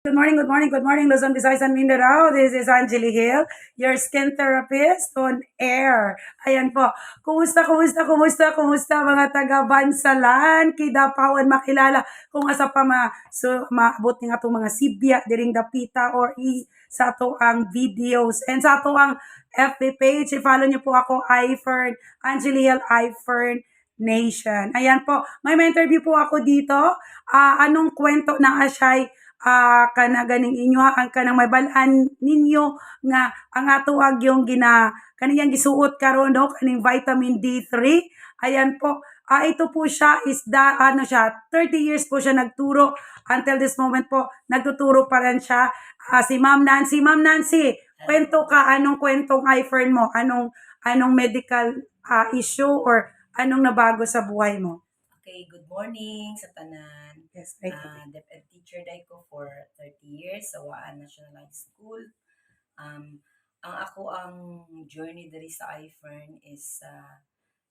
Good morning, Luzon, Visayas, and Mindanao. This is Angeli Hill, your skin therapist on air. Ayan po. Kumusta mga taga-Bansalan, Kidapawan, makilala kung asa pa maabot nga itong mga sibya, diring dapita or sa ato ang videos. And sa ato ang FB page, i-follow niyo po ako, iFern, Angeli Hill, iFern Nation. Ayan po. May interview po ako dito. Anong kwento na asyay kana ganing inyo ang kanang mabalaan ninyo nga ang ato ag yung kaniyang gisuot karon no kaning vitamin D3. Ayan po. Ito po siya is 30 years po siya nagturo until this moment po nagtuturo pa rin siya. Si Ma'am Nancy. Ma'am Nancy, kwento ka anong kwentong iFern mo? Anong medical issue or anong nabago sa buhay mo? Okay, good morning sa tanan. Yes, thank you. DepEd teacher day ko for 30 years sa Waan National High School. Ang journey diri sa iFern is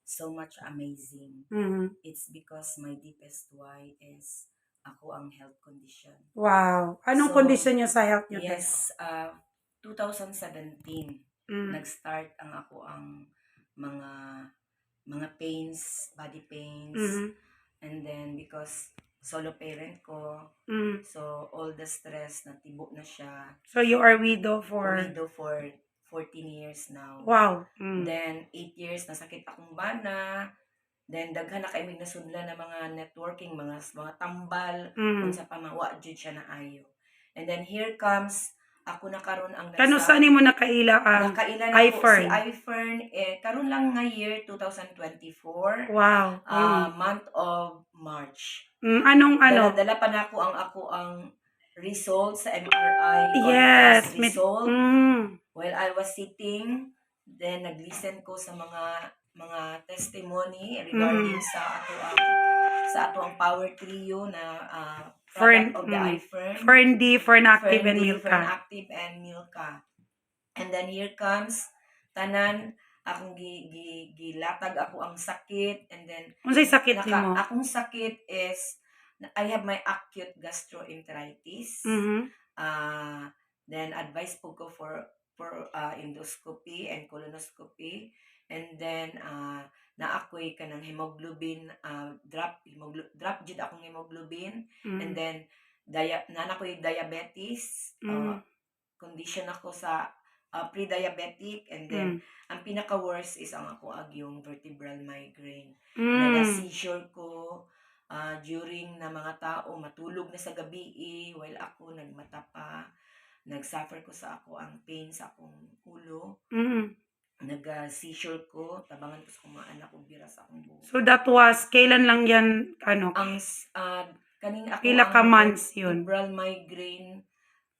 so much amazing. Mhm. It's because my deepest why is ako ang health condition. Wow. Anong kondisyon niyo sa health niyo? Yes, 2017 nag-start ang mga pains, body pains. And then because solo parent ko, so all the stress natibo na siya. So you are widow for 14 years now. Wow. Then 8 years nasakit akong bana. Then daghan na kay mig nasudlan na mga networking, mga tambal, unsa pa mawa jud siya na ayo. And then here comes ako na karon ang Kano saan mo nakaila ang iFern? Si iFern karon lang nga year 2024. Wow. Month of March. Anong Dala pa na ako ang results sa MRI yes, result. While I was sitting, then naglisten ko sa mga testimony regarding sa ato ang Power Trio na product of the iFern. Fern D, Fern Active, and Milka. And then here comes tanan akong gilatag ako ang sakit, and then unsay sakit nimo? Akong sakit is I have my acute gastroenteritis. Then advice po ko for endoscopy and colonoscopy, and then na ako'y kanang hemoglobin drop jud akong hemoglobin, and then ako'y diabetes, condition ako sa pre-diabetic, and then ang pinaka worst is ang ako yung vertebral migraine. Nag-seizure ko during na mga tao matulog na sa gabi while ako nagmata pa. Nag-suffer ko sa ako ang pain sa akong ulo. Nag-seizure ko, tabangan ko sa mga anak ko, bira sa akong buhok. So that was, kailan lang yan, Ang kaning ako pila ka months yun? Vertebral migraine,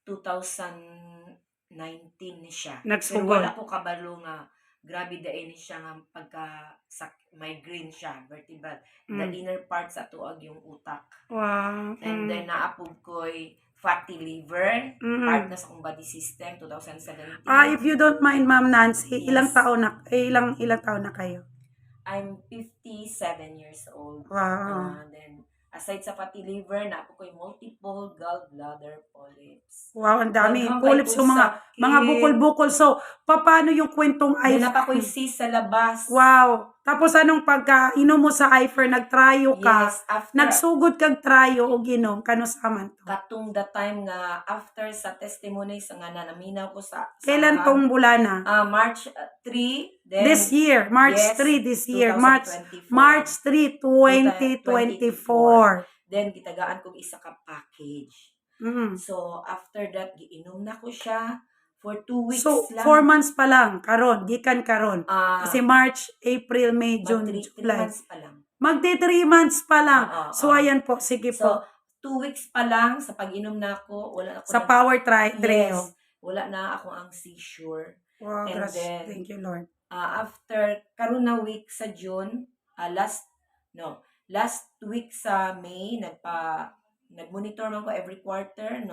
2019 ni siya. Nagsugod. Pero wala ko kabalo nga, grabe dahil ni siya nga migraine siya, vertebral. The inner part sa tuag yung utak. Wow. And then naapog ko'y fatty liver, part na sa akong body system, 2017. If you don't mind, Ma'am Nancy, Yes. ilang taon na kayo? I'm 57 years old. Wow. Then, aside sa fatty liver, napo ko'y multiple gallbladder polyps. Wow, ang dami. Daghang Polyps, so kay mga bukol-bukol. So, paano yung kwentong Then, napako'y cyst sa labas. Wow. Tapos anong pagka-inom mo sa iFern, nagtrayo ka, Yes, after, nagsugod kag trayo o ginom, kano sa man to? katong the time nga, after sa testimonies nga naminaw ko sa Kailan tong bulana? March 3. Then, This year, March yes, 3 this year. 2024. March 3, 2024. Then, gitagaan ko isa ka package. So, after that, giinom na ko siya for 2 weeks So, lang. 4 months pa lang, gikan karon. Kasi March, April, May, June, July. 3 months pa lang. Magti 3 months pa lang. So, ayan po, sige po. So, 2 weeks pa lang sa pag-inom na ako, wala ako Sa Power Trio. Yes, wala na ako ang seizure. Wow, And then, thank you, Lord. After karon na week sa June, last week sa May, nag-monitor man ko every quarter,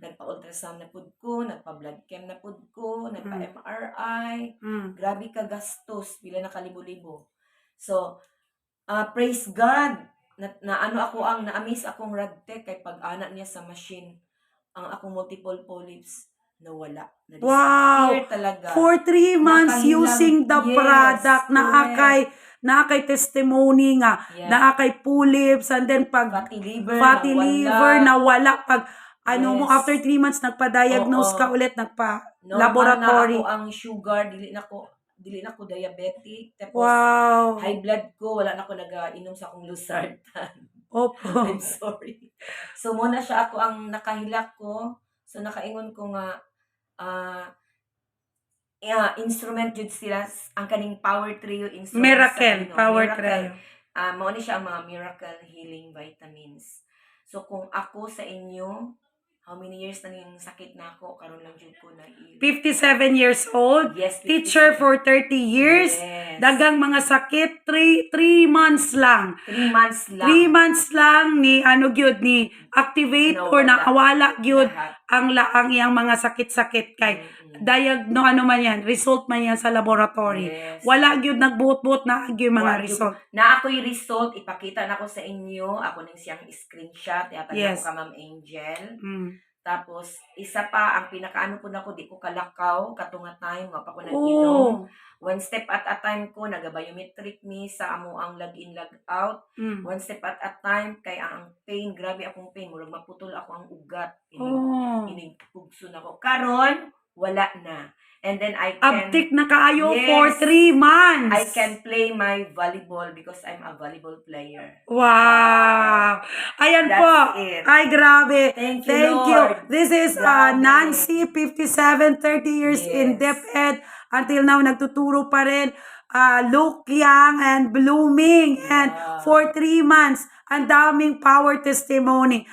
nagpa-ultrasound na pud ko, nagpa-blood chem na pud ko, nagpa-MRI. Grabe ka gastos, pila na kalibo-libo. So, praise God, na-amaze akong Radtech kay pag-anak niya sa machine. ang akong multiple polyps nawala. Wow! Na-disappear talaga. For 3 months Nakahilang- using the Yes, product, correct. naakay testimony nga, Yeah. naakay polyps, and then pag Fatty liver, fatty nawala. liver, nawala. Pag ano mo, Yes. after 3 months, nagpa-diagnose Oo. ka ulit, Normal nagpa-laboratory. na ako ang sugar, dili na ko diabetic. Tapos, Wow! high blood ko, wala na ako nag-inom sa akong losartan. Opo. I'm sorry. So, muna siya ako ang nakahilak ko. So, nakaingon ko nga, instrument jud sila, ang kaning Power Trio instrument. Miracle, Power Trio. Mao ni siya ang mga miracle healing vitamins. So, kung ako sa inyo, how many years na yung sakit na ako, karon lang jud ko na 57 years old. Yes, 57. Teacher for 30 years. Yes. Dagang mga sakit, 3 months lang. 3 months lang. 3 months lang ni gyud ni activate or nakawala gyud Lahat. ang iyang mga sakit-sakit kay man yan, result man yan sa laboratory. Yes. Wala gyud nagbuot-buot na gyud mga Wala gyud. result. Na ako'y result, ipakita na ko sa inyo. Ako nang siyang screenshot. Yata Yes. na ko ka, Ma'am Angel. Tapos, isa pa, ang pinakaano po na ko, di ko kalakaw, katunga time, nga pa ko oh, nag-inom. One step at a time ko, nag-biometric me sa amo ang log-in, log-out. One step at a time, kay ang pain, grabe akong pain, murag maputol ako ang ugat. Inigpugso na ko. Karon, wala na. And then I can... Abtik na kaayo Yes. for 3 months. I can play my volleyball because I'm a volleyball player. Wow! Ayan That's po. it. Ay, grabe. Thank you, Lord. This is Grabe. Nancy, 57, 30 years in Yes. DepEd. Until now, nagtuturo pa rin. Look young and blooming. And for 3 months, ang daming power testimony.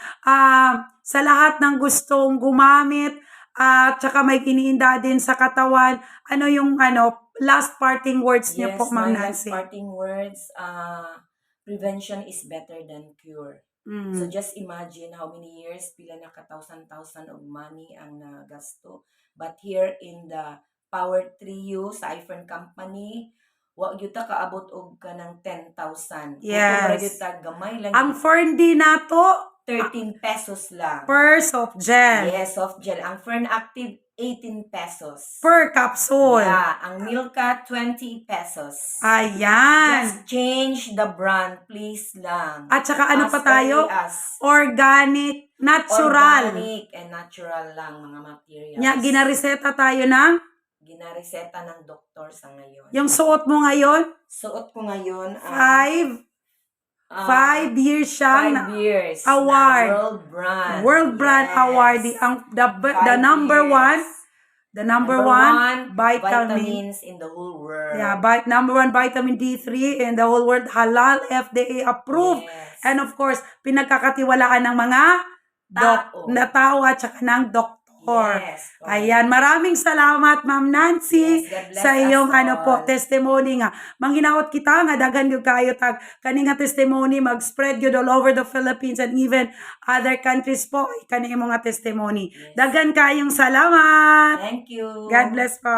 Sa lahat ng gustong gumamit, at saka may kiniinda din sa katawan, ano yung last parting words niyo po, Ma'am Nancy? Yes, my last parting words, prevention is better than cure. So just imagine how many years, pila na ka-thousand of money ang nagasto. But here in the Power Trio sa iPhone Company, wa gyud ta kaabot og kanang 10,000. Yes. Gamay lang. Ang Fern din nato, 13 pesos lang. per soft gel. Yes, soft gel. Ang Fern Active, 18 pesos. Per capsule. Yeah, ang Milka, 20 pesos. Ayan. Just change the brand, please lang. At saka ano As pa tayo? early as Organic, natural. Organic and natural lang mga materials. Nya, ginareseta tayo ng Ginareseta ng doktor sa ngayon. yung suot mo ngayon, Suot ko ngayon 5 years siyang 5 years award. na World Brand Yes. Award. The 5 number years. number one vitamin. vitamins in the whole world. Yeah, number 1 vitamin D3 in the whole world, halal, FDA approved. Yes. And of course, pinagkakatiwalaan ng mga tao at saka ng doktor. Yes. Ayan, maraming salamat, Ma'am Nancy, Yes, God bless sa iyong us all. testimony nga. Manghinaot kita nga daghan gyud kayo tag kani nga testimony mag-spread gyud all over the Philippines and even other countries po kani imong nga testimony. Yes. Daghan kayong salamat. Thank you. God bless po.